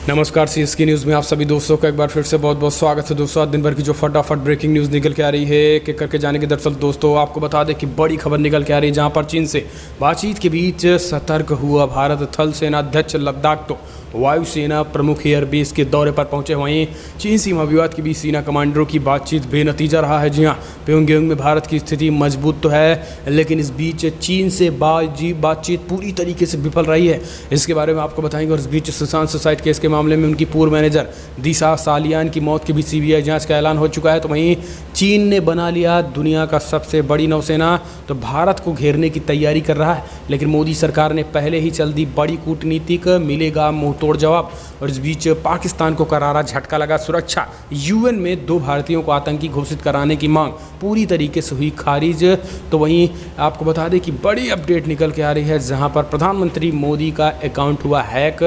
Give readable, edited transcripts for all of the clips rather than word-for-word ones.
नमस्कार, CSK news में आप सभी दोस्तों का एक बार फिर से बहुत बहुत स्वागत है। दोस्तों, आज दिन भर की जो फटाफट ब्रेकिंग न्यूज़ निकल के आ रही है एक एक करके जाने के दरअसल दोस्तों आपको बता दें कि बड़ी खबर निकल के आ रही है, जहां पर चीन से बातचीत के बीच सतर्क हुआ भारत। थल सेना अध्यक्ष लद्दाख तो वायुसेना प्रमुख एयरबेस के दौरे पर पहुंचे। वहीं चीन सीमा विवाद के बीच सेना कमांडरों की बातचीत बेनतीजा रहा है। जी हाँ, प्योंगयांग में भारत की स्थिति मजबूत तो है, लेकिन इस बीच चीन से बातचीत पूरी तरीके से विफल रही है। इसके बारे में आपको बताएंगे। और इस बीच सुशांत सुसाइड केस के मामले में उनकी पूर्व मैनेजर दिशा सालियान की मौत के बीच सीबीआई जांच का ऐलान हो चुका है। तो वहीं चीन ने बना लिया दुनिया का सबसे बड़ी नौसेना, तो भारत को घेरने की तैयारी कर रहा है। लेकिन मोदी सरकार ने पहले ही चल दी बड़ी कूटनीतिक, मिलेगा मुंहतोड़ जवाब। और इस बीच पाकिस्तान को करारा झटका लगा। सुरक्षा यूएन में 2 भारतीयों को आतंकी घोषित कराने की मांग पूरी तरीके से हुई खारिज। तो वहीं आपको बता दें कि बड़ी अपडेट निकल के आ रही है, जहां पर प्रधानमंत्री मोदी का अकाउंट हुआ हैक।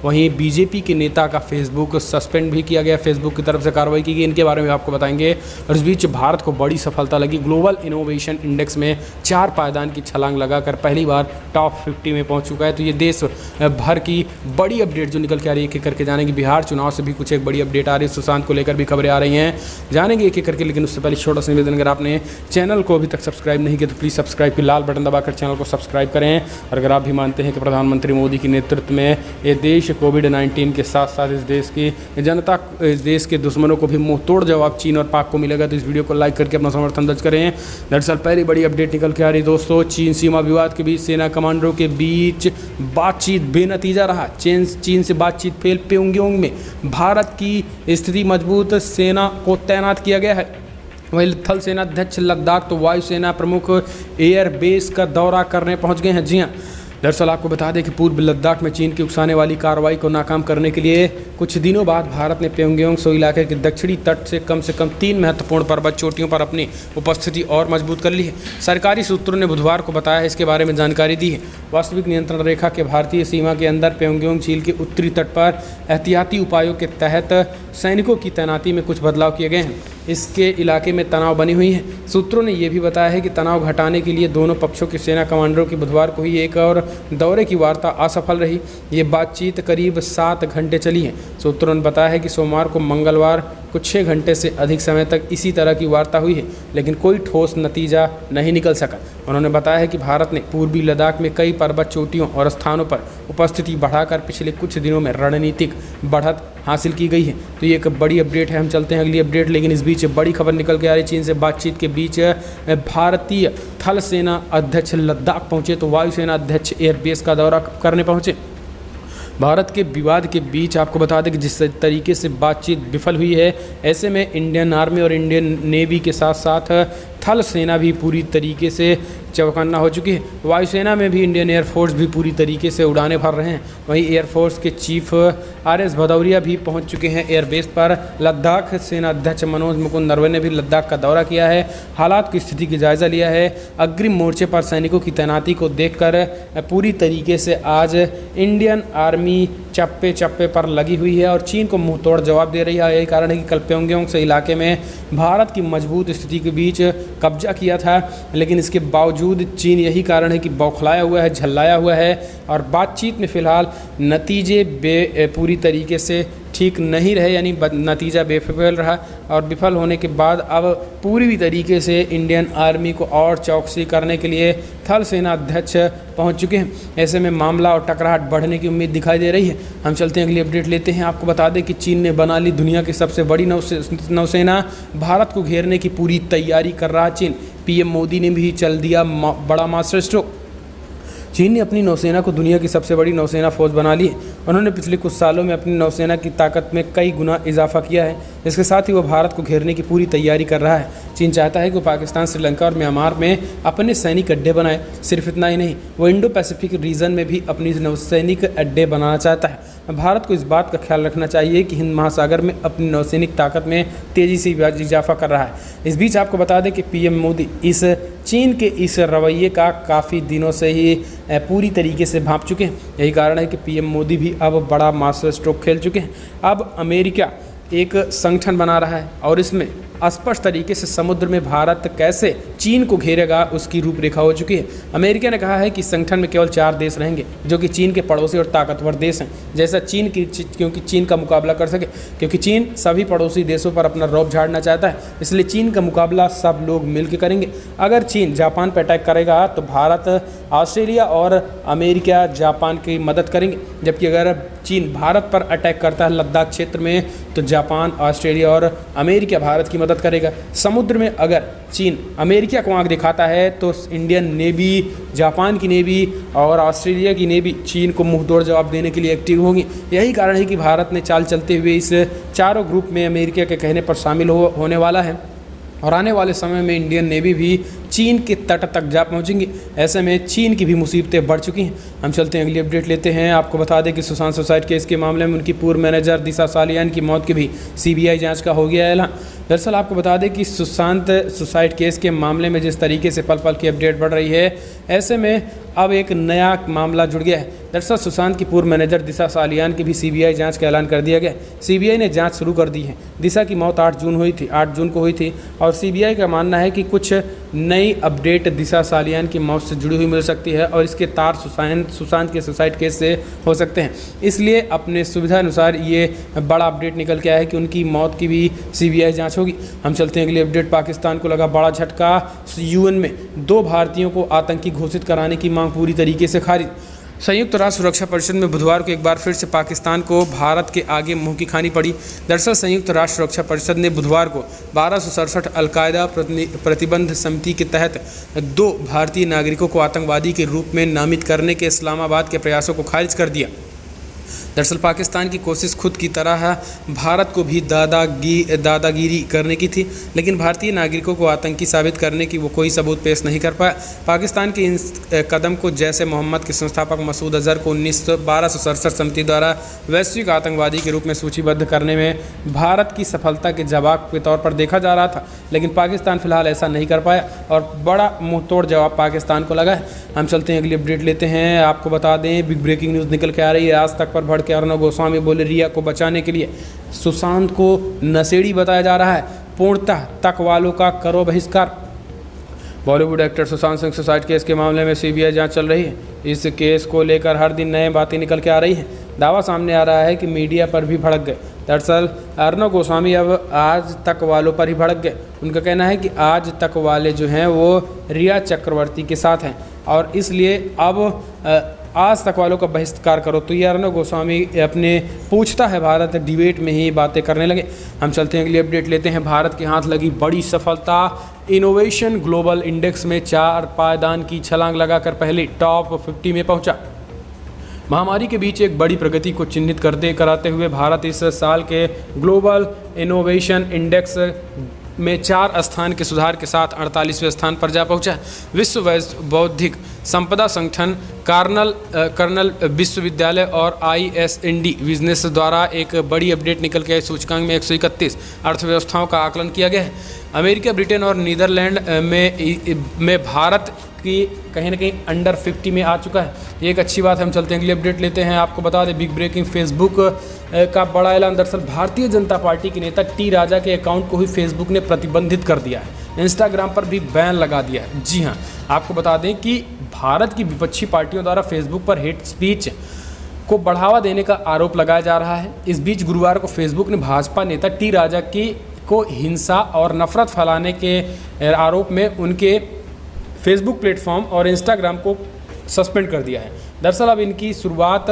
वहीं बीजेपी के नेता का फेसबुक सस्पेंड भी किया गया, फेसबुक की तरफ से कार्रवाई की गई। इनके बारे में आपको बताएंगे। और इस बीच भारत को बड़ी सफलता लगी। ग्लोबल इनोवेशन इंडेक्स में 4 पायदान की छलांग लगाकर पहली बार टॉप 50 में पहुंच चुका है। तो ये देश भर की बड़ी अपडेट जो निकल के आ रही है, एक एक करके जानेंगे। बिहार चुनाव से भी कुछ एक बड़ी अपडेट आ रही है, सुशांत को लेकर भी खबरें आ रही हैं, जानेंगे एक एक करके। लेकिन उससे पहले छोटा सा निवेदन, अगर आपने चैनल को अभी तक सब्सक्राइब नहीं किया तो प्लीज़ सब्सक्राइब की लाल बटन दबाकर चैनल को सब्सक्राइब करें। और अगर आप भी मानते हैं कि प्रधानमंत्री मोदी के नेतृत्व में ये देश कोविड-19 के साथ साथ इस देश की जनता, इस देश के दुश्मनों को भी मुंहतोड़ जवाब चीन और पाक को मिलेगा, तो इस वीडियो को लाइक करके अपना समर्थन दर्ज करें। दरअसल पहली बड़ी अपडेट निकल के आ रही दोस्तों, चीन सीमा विवाद के बीच सेना कमांडरों के बीच बातचीत बेनतीजा रहा। चीन से बातचीत फेल। प्योंगयांग में भारत की स्थिति मजबूत, सेना को तैनात किया गया है। वहीं थल सेना अध्यक्ष लद्दाख तो वायुसेना प्रमुख एयरबेस का दौरा करने पहुंच गए हैं। जी हाँ, दरअसल आपको बता दें कि पूर्व लद्दाख में चीन की उकसाने वाली कार्रवाई को नाकाम करने के लिए कुछ दिनों बाद भारत ने प्योंगयांग सो इलाके के दक्षिणी तट से कम 3 महत्वपूर्ण पर्वत चोटियों पर अपनी उपस्थिति और मजबूत कर ली है। सरकारी सूत्रों ने बुधवार को बताया है, इसके बारे में जानकारी दी है। वास्तविक नियंत्रण रेखा के भारतीय सीमा के अंदर प्योंगयांग झील के उत्तरी तट पर एहतियाती उपायों के तहत सैनिकों की तैनाती में कुछ बदलाव किए गए हैं। इसके इलाके में तनाव बनी हुई है। सूत्रों ने यह भी बताया है कि तनाव घटाने के लिए दोनों पक्षों के सेना कमांडरों की बुधवार को ही एक और दौरे की वार्ता असफल रही। ये बातचीत करीब 7 घंटे चली है। सूत्रों ने बताया है कि सोमवार को मंगलवार को 6 घंटे से अधिक समय तक इसी तरह की वार्ता हुई है, लेकिन कोई ठोस नतीजा नहीं निकल सका। उन्होंने बताया है कि भारत ने पूर्वी लद्दाख में कई पर्वत चोटियों और स्थानों पर उपस्थिति बढ़ाकर पिछले कुछ दिनों में रणनीतिक बढ़त हासिल की गई है। तो ये एक बड़ी अपडेट है। हम चलते हैं अगली अपडेट। लेकिन इस बीच बड़ी खबर निकल के आ रही है, चीन से बातचीत के बीच भारतीय थल सेना अध्यक्ष लद्दाख पहुंचे, तो वायुसेना अध्यक्ष एयरबेस का दौरा करने पहुंचे। भारत के विवाद के बीच आपको बता दें कि जिस तरीके से बातचीत विफल हुई है, ऐसे में इंडियन आर्मी और इंडियन नेवी के साथ साथ थल सेना भी पूरी तरीके से चौकन्ना हो चुकी है। वायुसेना में भी इंडियन एयरफोर्स भी पूरी तरीके से उड़ानें भर रहे हैं। वहीं एयरफोर्स के चीफ आरएस भदौरिया भी पहुंच चुके हैं एयरबेस पर। लद्दाख सेना अध्यक्ष मनोज मुकुंद नरवणे ने भी लद्दाख का दौरा किया है, हालात की स्थिति की जायजा लिया है। अग्रिम मोर्चे पर सैनिकों की तैनाती को देखकर पूरी तरीके से आज इंडियन आर्मी चप्पे चप्पे पर लगी हुई है और चीन को मुंहतोड़ जवाब दे रही है। यही कारण है कि कल प्योंगयांग से इलाके में भारत की मजबूत स्थिति के बीच कब्जा किया था, लेकिन इसके बावजूद चीन, यही कारण है कि बौखलाया हुआ है, झल्लाया हुआ है। और बातचीत में फ़िलहाल नतीजे पूरी तरीके से ठीक नहीं रहे, यानी नतीजा बेफिल रहा। और विफल होने के बाद अब पूरी तरीके से इंडियन आर्मी को और चौकसी करने के लिए थल सेना अध्यक्ष पहुंच चुके हैं। ऐसे में मामला और टकराहट बढ़ने की उम्मीद दिखाई दे रही है। हम चलते हैं अगली अपडेट लेते हैं। आपको बता दें कि चीन ने बना ली दुनिया की सबसे बड़ी नौसेना, भारत को घेरने की पूरी तैयारी कर रहा चीन। पीएम मोदी ने भी चल दिया बड़ा मास्टर स्ट्रोक। चीन ने अपनी नौसेना को दुनिया की सबसे बड़ी नौसेना फौज बना ली है। उन्होंने पिछले कुछ सालों में अपनी नौसेना की ताकत में कई गुना इजाफा किया है। इसके साथ ही वो भारत को घेरने की पूरी तैयारी कर रहा है। चीन चाहता है कि वो पाकिस्तान, श्रीलंका और म्यांमार में अपने सैनिक अड्डे बनाए। सिर्फ इतना ही नहीं, वो इंडो पैसिफिक रीजन में भी अपनी नौसैनिक अड्डे बनाना चाहता है। भारत को इस बात का ख्याल रखना चाहिए कि हिंद महासागर में अपनी नौसैनिक ताकत में तेज़ी से इजाफा कर रहा है। इस बीच आपको बता दें कि पीएम मोदी इस चीन के इस रवैये का काफ़ी दिनों से ही पूरी तरीके से भांप चुके हैं। यही कारण है कि पीएम मोदी भी अब बड़ा मास्टर स्ट्रोक खेल चुके हैं। अब अमेरिका एक संगठन बना रहा है और इसमें स्पष्ट तरीके से समुद्र में भारत कैसे चीन को घेरेगा उसकी रूपरेखा हो चुकी है। अमेरिका ने कहा है कि संगठन में केवल 4 देश रहेंगे जो कि चीन के पड़ोसी और ताकतवर देश हैं, जैसा चीन की, क्योंकि चीन का मुकाबला कर सके, क्योंकि चीन सभी पड़ोसी देशों पर अपना रौब झाड़ना चाहता है, इसलिए चीन का मुकाबला सब लोग मिलकर करेंगे। अगर चीन जापान पर अटैक करेगा तो भारत, ऑस्ट्रेलिया और अमेरिका जापान की मदद करेंगे, जबकि अगर चीन भारत पर अटैक करता है लद्दाख क्षेत्र में तो जापान, ऑस्ट्रेलिया और अमेरिका भारत की मदद करेगा। समुद्र में अगर चीन अमेरिका को आंख दिखाता है तो इंडियन नेवी, जापान की नेवी और ऑस्ट्रेलिया की नेवी चीन को मुंहतोड़ जवाब देने के लिए एक्टिव होंगी। यही कारण है कि भारत ने चाल चलते हुए इस चारों ग्रुप में अमेरिका के कहने पर शामिल होने वाला है और आने वाले समय में इंडियन नेवी भी चीन के तट तक जा पहुंचेंगी। ऐसे में चीन की भी मुसीबतें बढ़ चुकी हैं। हम चलते हैं अगली अपडेट लेते हैं। आपको बता दें कि सुशांत सुसाइड केस के मामले में उनकी पूर्व मैनेजर दिशा सालियान की मौत की भी सीबीआई जांच का हो गया ऐलान। दरअसल आपको बता दें कि सुशांत सुसाइड केस के मामले में जिस तरीके से पल पल की अपडेट बढ़ रही है, ऐसे में अब एक नया मामला जुड़ गया है। दरअसल सुशांत की पूर्व मैनेजर दिशा सालियान की भी सीबीआई जांच का ऐलान कर दिया गया। सीबीआई ने जांच शुरू कर दी है। दिशा की मौत 8 जून को हुई थी और सीबीआई का मानना है कि कुछ नई अपडेट दिशा सालियान की मौत से जुड़ी हुई मिल सकती है और इसके तार सुशांत के सुसाइड केस से हो सकते हैं। इसलिए अपने सुविधा अनुसार ये बड़ा अपडेट निकल के आया है कि उनकी मौत की भी सीबीआई जांच होगी। हम चलते हैं अगली अपडेट। पाकिस्तान को लगा बड़ा झटका। यूएन में 2 भारतीयों को आतंकी घोषित कराने की मांग पूरी तरीके से खारिज। संयुक्त राष्ट्र सुरक्षा परिषद में बुधवार को एक बार फिर से पाकिस्तान को भारत के आगे मुंह की खानी पड़ी। दरअसल संयुक्त राष्ट्र सुरक्षा परिषद ने बुधवार को 1267 अलकायदा प्रतिबंध समिति के तहत 2 भारतीय नागरिकों को आतंकवादी के रूप में नामित करने के इस्लामाबाद के प्रयासों को खारिज कर दिया। दरअसल पाकिस्तान की कोशिश खुद की तरह भारत को भी दादागिरी करने की थी, लेकिन भारतीय नागरिकों को आतंकी साबित करने की वो कोई सबूत पेश नहीं कर पाया। पाकिस्तान के इन कदम को जैसे मोहम्मद के संस्थापक मसूद अजहर को 1267 समिति द्वारा वैश्विक आतंकवादी के रूप में सूचीबद्ध करने में भारत की सफलता के जवाब के तौर पर देखा जा रहा था, लेकिन पाकिस्तान फिलहाल ऐसा नहीं कर पाया और बड़ा मुंहतोड़ जवाब पाकिस्तान को लगा है। हम चलते हैं अगली अपडेट लेते हैं। आपको बता दें बिग ब्रेकिंग न्यूज़ निकल के आ रही है। आज तक पर भड़के अर्नब गोस्वामी बोले रिया को बचाने के लिए सुशांत को नशेड़ी बताया जा रहा है, पूर्णतः तक वालों का करो बहिष्कार। Bollywood actor Sushant Singh suicide case के मामले में सीबीआई जांच चल रही है। इस केस को लेकर हर दिन नए बातें निकल के आ रही हैं। दावा सामने आ रहा है कि मीडिया पर भी भड़क गए। दरअसल अर्नब गोस्वामी अब आज तक वालों पर ही भड़क गए। उनका कहना है कि आज तक वाले जो हैं वो रिया चक्रवर्ती के साथ हैं और इसलिए अब आज तक वालों का बहिष्कार करो। तो ये अर्नब गोस्वामी अपने पूछता है भारत डिबेट में ही बातें करने लगे। हम चलते हैं अगली अपडेट लेते हैं। भारत के हाथ लगी बड़ी सफलता। इनोवेशन ग्लोबल इंडेक्स में 4 पायदान की छलांग लगाकर पहले टॉप 50 में पहुंचा। महामारी के बीच एक बड़ी प्रगति को चिन्हित कराते हुए भारत इस साल के ग्लोबल इनोवेशन इंडेक्स में 4 स्थान के सुधार के साथ 48वें स्थान पर जा पहुंचा। विश्व बौद्धिक संपदा संगठन, कर्नल विश्वविद्यालय और ISND बिजनेस द्वारा एक बड़ी अपडेट निकल के आई। सूचकांक में 131 अर्थव्यवस्थाओं का आकलन किया गया है। अमेरिका, ब्रिटेन और नीदरलैंड में भारत की कहीं ना कहीं अंडर 50 में आ चुका है। ये एक अच्छी बात है। हम चलते हैं अगली अपडेट लेते हैं। आपको बता दें बिग ब्रेकिंग फेसबुक का बड़ा ऐलान। दरअसल भारतीय जनता पार्टी के नेता टी राजा के अकाउंट को ही फेसबुक ने प्रतिबंधित कर दिया है। इंस्टाग्राम पर भी बैन लगा दिया है। जी हाँ, आपको बता दें कि भारत की विपक्षी पार्टियों द्वारा फेसबुक पर हेट स्पीच को बढ़ावा देने का आरोप लगाया जा रहा है। इस बीच गुरुवार को फेसबुक ने भाजपा नेता टी राजा को हिंसा और नफरत फैलाने के आरोप में उनके फेसबुक प्लेटफॉर्म और इंस्टाग्राम को सस्पेंड कर दिया है। दरअसल अब इनकी शुरुआत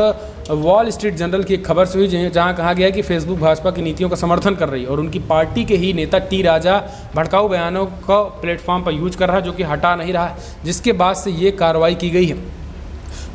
वॉल स्ट्रीट जर्नल की एक खबर से हुई, जहां कहा गया है कि फेसबुक भाजपा की नीतियों का समर्थन कर रही है और उनकी पार्टी के ही नेता टी राजा भड़काऊ बयानों को प्लेटफॉर्म पर यूज कर रहा है, जो कि हटा नहीं रहा है, जिसके बाद से ये कार्रवाई की गई है।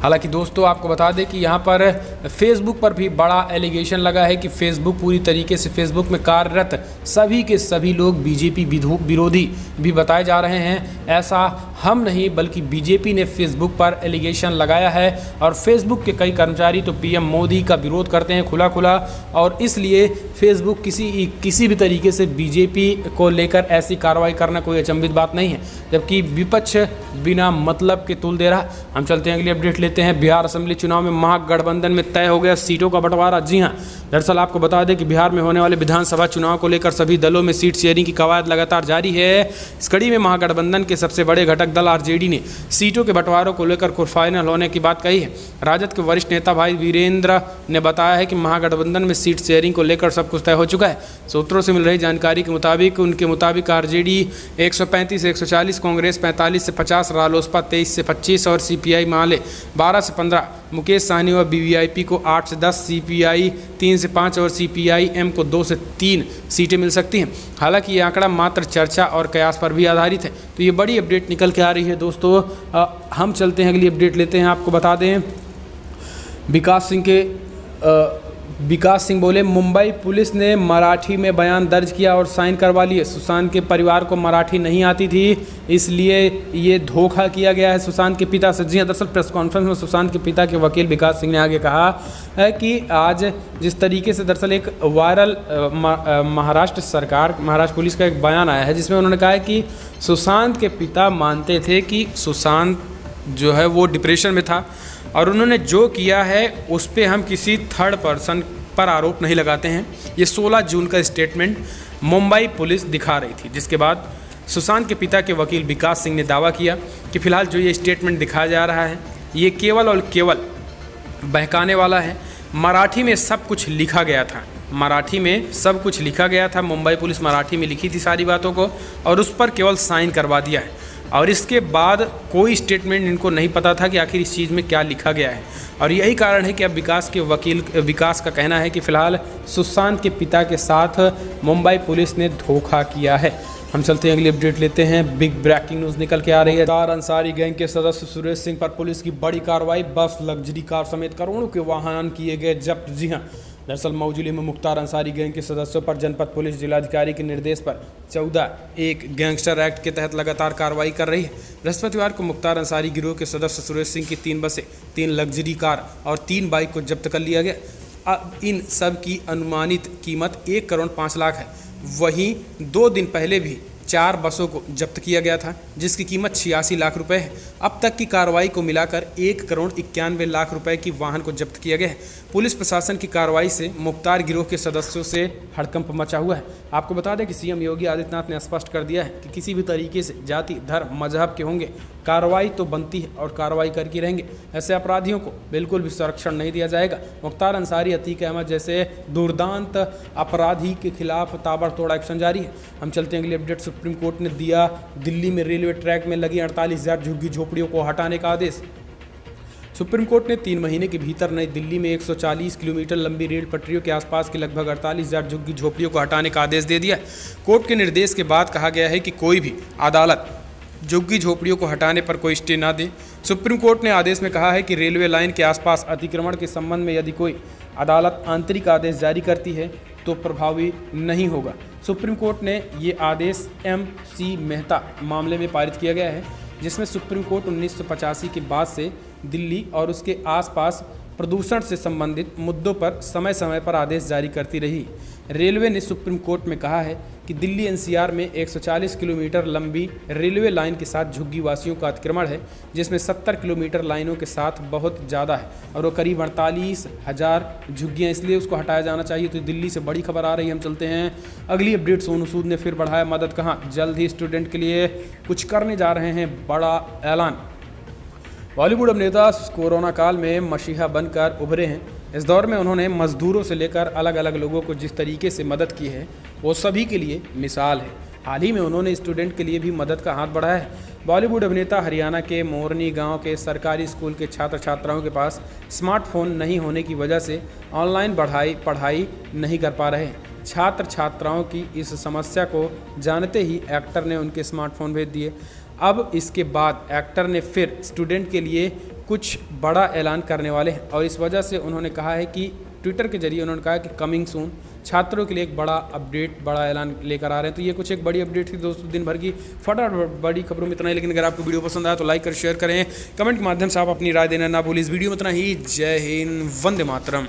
हालांकि दोस्तों आपको बता दें कि यहाँ पर फेसबुक पर भी बड़ा एलिगेशन लगा है कि फेसबुक पूरी तरीके से फेसबुक में कार्यरत सभी के सभी लोग बीजेपी विरोधी भी बताए जा रहे हैं। ऐसा हम नहीं बल्कि बीजेपी ने फेसबुक पर एलिगेशन लगाया है और फेसबुक के कई कर्मचारी तो पीएम मोदी का विरोध करते हैं खुला और इसलिए फेसबुक किसी भी तरीके से बीजेपी को लेकर ऐसी कार्रवाई करना कोई अचंभित बात नहीं है, जबकि विपक्ष बिना मतलब के तुल दे रहा। हम चलते हैं अगली अपडेट लेते हैं। बिहार असेंबली चुनाव में महागठबंधन में तय हो गया सीटों का बंटवारा। जी हाँ, दरअसल आपको बता दें कि बिहार में होने वाले विधानसभा चुनाव को लेकर सभी दलों में सीट शेयरिंग की कवायद लगातार जारी है। इस कड़ी में महागठबंधन के सबसे बड़े घटक दल आरजेडी ने सीटों के बंटवारों को लेकर कुछ फाइनल होने की बात कही है। राजद के वरिष्ठ नेता भाई वीरेंद्र ने बताया है कि महागठबंधन में सीट शेयरिंग को लेकर सब कुछ तय हो चुका है। सूत्रों से मिल रही जानकारी के मुताबिक आरजेडी 135 से 140, कांग्रेस 45 से 50, रालोसपा 23 से 25 और सीपीआई माले 12 से 15, मुकेश सहनी व वीवीआईपी को 8 से 10, सीपीआई 3 से 5 और सीपीआई-एम को 2 से 3 सीटें मिल सकती हैं। हालांकि ये आंकड़ा मात्र चर्चा और कयास पर भी आधारित है। तो ये बड़ी अपडेट निकल के आ रही है दोस्तों। हम चलते हैं, अगली अपडेट लेते हैं। आपको बता दें विकास सिंह बोले मुंबई पुलिस ने मराठी में बयान दर्ज किया और साइन करवा लिए। सुशांत के परिवार को मराठी नहीं आती थी, इसलिए ये धोखा किया गया है सुशांत के पिता से। जी हाँ, दरअसल प्रेस कॉन्फ्रेंस में सुशांत के पिता के वकील विकास सिंह ने आगे कहा है कि आज जिस तरीके से दरअसल एक वायरल महाराष्ट्र पुलिस का एक बयान आया है, जिसमें उन्होंने कहा है कि सुशांत के पिता मानते थे कि सुशांत जो है वो डिप्रेशन में था और उन्होंने जो किया है उस पर हम किसी थर्ड पर्सन पर आरोप नहीं लगाते हैं। ये 16 जून का स्टेटमेंट मुंबई पुलिस दिखा रही थी, जिसके बाद सुशांत के पिता के वकील विकास सिंह ने दावा किया कि फिलहाल जो ये स्टेटमेंट दिखाया जा रहा है ये केवल और केवल बहकाने वाला है। मराठी में सब कुछ लिखा गया था, मुंबई पुलिस मराठी में लिखी थी सारी बातों को और उस पर केवल साइन करवा दिया है और इसके बाद कोई स्टेटमेंट इनको नहीं पता था कि आखिर इस चीज़ में क्या लिखा गया है। और यही कारण है कि अब विकास का कहना है कि फ़िलहाल सुशांत के पिता के साथ मुंबई पुलिस ने धोखा किया है। हम चलते हैं, अगली अपडेट लेते हैं। बिग ब्रेकिंग न्यूज़ निकल के आ रही है। मुख्तार अंसारी गैंग के सदस्य सुरेश सिंह पर पुलिस की बड़ी कार्रवाई, बस, लग्जरी कार समेत करोड़ों के वाहन किए गए जब्त। जी हाँ, दरअसल मऊ जिले में मुख्तार अंसारी गैंग के सदस्यों पर जनपद पुलिस जिलाधिकारी के निर्देश पर 14(1) गैंगस्टर एक्ट के तहत लगातार कार्रवाई कर रही है। बृहस्पतिवार को मुख्तार अंसारी गिरोह के सदस्य सुरेश सिंह की 3 बसें, 3 लग्जरी कार और 3 बाइक को जब्त कर लिया गया। इन सब की अनुमानित कीमत 1 करोड़ 5 लाख है। वहीं 2 दिन पहले भी 4 बसों को जब्त किया गया था, जिसकी कीमत 86 लाख रुपए है। अब तक की कार्रवाई को मिलाकर 1 करोड़ 91 लाख रुपए की वाहन को जब्त किया गया है। पुलिस प्रशासन की कार्रवाई से मुख्तार गिरोह के सदस्यों से हड़कंप मचा हुआ है। आपको बता दें कि सीएम योगी आदित्यनाथ ने स्पष्ट कर दिया है कि किसी भी तरीके से जाति, धर्म, मजहब के होंगे, कार्रवाई तो बनती है और कार्रवाई करके रहेंगे। ऐसे अपराधियों को बिल्कुल भी संरक्षण नहीं दिया जाएगा। मुख्तार अंसारी, अतीक अहमद जैसे दुर्दांत अपराधी के खिलाफ ताबड़तोड़ एक्शन जारी है। हम चलते हैं अगली अपडेट। सुप्रीम कोर्ट ने दिया दिल्ली में रेलवे ट्रैक में लगी 48,000 झुग्गी झोपड़ियों को हटाने का आदेश। सुप्रीम कोर्ट ने 3 महीने के भीतर नई दिल्ली में 140 किलोमीटर लंबी रेल पटरियों के आसपास के लगभग 48,000 झुग्गी झोपड़ियों को हटाने का आदेश दे दिया। कोर्ट के निर्देश के बाद कहा गया है कि कोई भी अदालत झुग्गी झोपड़ियों को हटाने पर कोई स्टे न दे। सुप्रीम कोर्ट ने आदेश में कहा है कि रेलवे लाइन के आसपास अतिक्रमण के संबंध में यदि कोई अदालत आंतरिक आदेश जारी करती है तो प्रभावी नहीं होगा। सुप्रीम कोर्ट ने ये आदेश MC मेहता मामले में पारित किया गया है, जिसमें सुप्रीम कोर्ट 1985 के बाद से दिल्ली और उसके आसपास प्रदूषण से संबंधित मुद्दों पर समय समय पर आदेश जारी करती रही। रेलवे ने सुप्रीम कोर्ट में कहा है कि दिल्ली NCR में 140 किलोमीटर लंबी रेलवे लाइन के साथ झुग्गी वासियों का अतिक्रमण है, जिसमें 70 किलोमीटर लाइनों के साथ बहुत ज़्यादा है और वो करीब 48,000 झुग्गियाँ, इसलिए उसको हटाया जाना चाहिए। तो दिल्ली से बड़ी खबर आ रही है। हम चलते हैं अगली अपडेट। सोनू सूद ने फिर बढ़ाया मदद, कहाँ जल्द ही स्टूडेंट के लिए कुछ करने जा रहे हैं बड़ा ऐलान। बॉलीवुड अभिनेता कोरोना काल में मसीहा बनकर उभरे हैं। इस दौर में उन्होंने मजदूरों से लेकर अलग अलग लोगों को जिस तरीके से मदद की है वो सभी के लिए मिसाल है। हाल ही में उन्होंने स्टूडेंट के लिए भी मदद का हाथ बढ़ाया है। बॉलीवुड अभिनेता हरियाणा के मोरनी गांव के सरकारी स्कूल के छात्र छात्राओं के पास स्मार्टफोन नहीं होने की वजह से ऑनलाइन पढ़ाई नहीं कर पा रहे। छात्र छात्राओं की इस समस्या को जानते ही एक्टर ने उनके स्मार्टफोन भेज दिए। अब इसके बाद एक्टर ने फिर स्टूडेंट के लिए कुछ बड़ा ऐलान करने वाले हैं और इस वजह से उन्होंने कहा है कि ट्विटर के जरिए उन्होंने कहा कि कमिंग सून छात्रों के लिए एक बड़ा अपडेट, बड़ा ऐलान लेकर आ रहे हैं। तो ये कुछ एक बड़ी अपडेट थी दोस्तों, दिन भर की फटाफट बड़ी खबरों में इतना ही। लेकिन अगर आपको वीडियो पसंद आया तो लाइक कर शेयर करें, कमेंट के माध्यम से आप अपनी राय देना ना भूलें। इस वीडियो में इतना ही। जय हिंद, वंदे मातरम।